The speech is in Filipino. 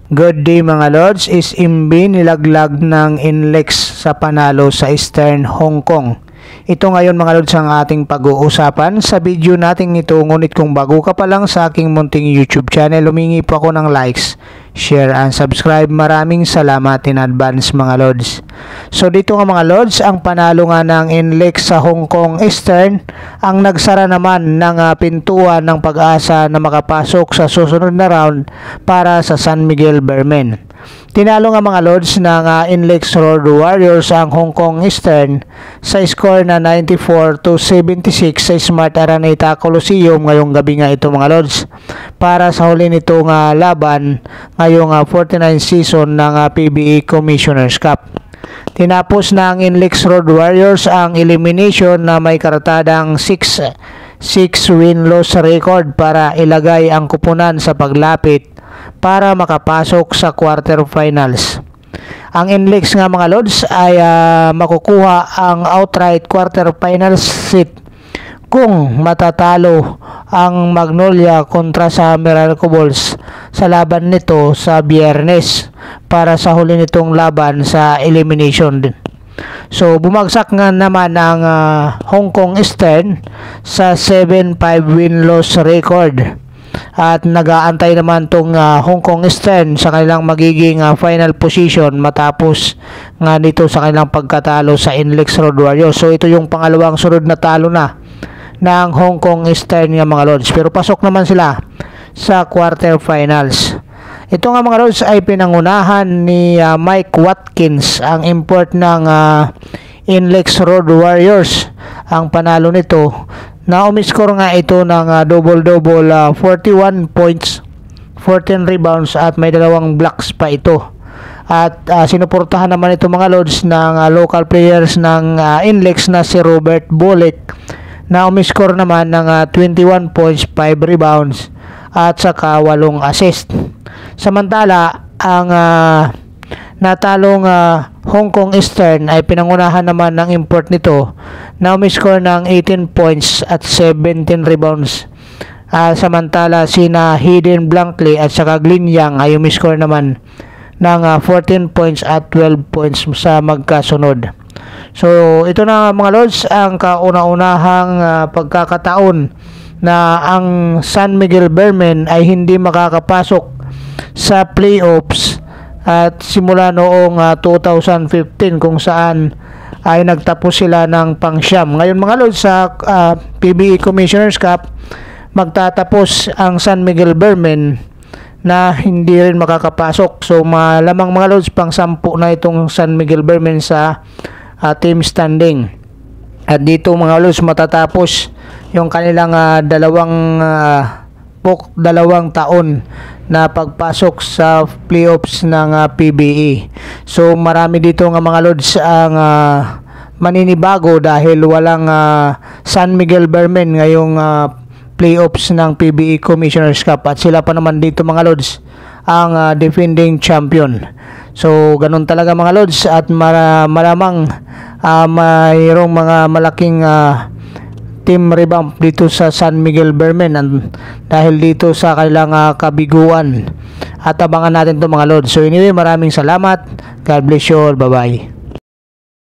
Good day mga Lods, SMB nilaglag ng NLEX sa panalo sa Eastern Hong Kong. Ito ngayon mga Lods ang ating pag-uusapan sa video natin ito. Ngunit kung bago ka pa lang sa aking munting YouTube channel, humingi po ako ng likes, share and subscribe. Maraming salamat in advance mga Lods. So dito nga mga Lods, ang panalo nga ng NLEX sa Hong Kong Eastern ang nagsara naman ng pintuan ng pag-asa na makapasok sa susunod na round para sa San Miguel Beermen. Tinalo nga mga Lods ng NLEX Road Warriors ang Hong Kong Eastern sa score na 94-76 sa Smart Araneta Coliseum ngayong gabi nga ito mga Lods, para sa huli nitong laban ngayong 49 season ng PBA Commissioner's Cup. Tinapos ng NLEX Road Warriors ang elimination na may karatadang 6 win-loss record para ilagay ang kupunan sa paglapit para makapasok sa quarterfinals. Ang NLEX nga mga Lods ay makukuha ang outright quarterfinals seat kung matatalo ang Magnolia kontra sa Meralco Bulls sa laban nito sa Biyernes para sa huli nitong laban sa elimination din. So bumagsak nga naman ang Hong Kong Eastern sa 7-5 win-loss record. At nag-aantay naman tong Hong Kong Eastern sa kanilang magiging final position matapos nga dito sa kanilang pagkatalo sa NLEX Road Warriors. So ito yung pangalawang sunod na talo na ng Hong Kong Eastern nga mga Lods. Pero pasok naman sila sa quarterfinals. Ito nga mga Lods ay pinangunahan ni Mike Watkins, ang import ng NLEX Road Warriors. Ang panalo nito na umiscore nga ito ng double-double, 41 points, 14 rebounds at may dalawang blocks pa ito. At sinuportahan naman ito mga Lods ng local players ng NLEX na si Robert Bullock na umiscore naman ng 21 points, 5 rebounds at saka 8 assist. Samantala ang natalong Hong Kong Eastern ay pinangunahan naman ng import nito na umiscore ng 18 points at 17 rebounds. Samantala sina Hayden Blankley at saka Glenn Young ay umiscore naman ng 14 points at 12 points sa magkasunod. So ito na mga Lods ang kauna-unahang pagkakataon na ang San Miguel Beermen ay hindi makakapasok sa playoffs at simula noong 2015 kung saan ay nagtapos sila ng pangsyam. Ngayon mga Lods sa PBA Commissioner's Cup magtatapos ang San Miguel Beermen na hindi rin makakapasok. So malamang mga Lods pang 10 na itong San Miguel Beermen sa team standing. At dito mga Lods matatapos yung kanilang dalawang taon na pagpasok sa playoffs ng PBA. So marami dito nga mga Lods ang maninibago dahil walang San Miguel Beermen ngayong playoffs ng PBA Commissioner's Cup, at sila pa naman dito mga Lods ang defending champion. So ganun talaga mga Lods, at malamang mayroong mga malaking team revamp dito sa San Miguel Beermen dahil dito sa kanilang kabiguan, at abangan natin to mga Lods. So anyway, maraming salamat. God bless you all. Bye bye.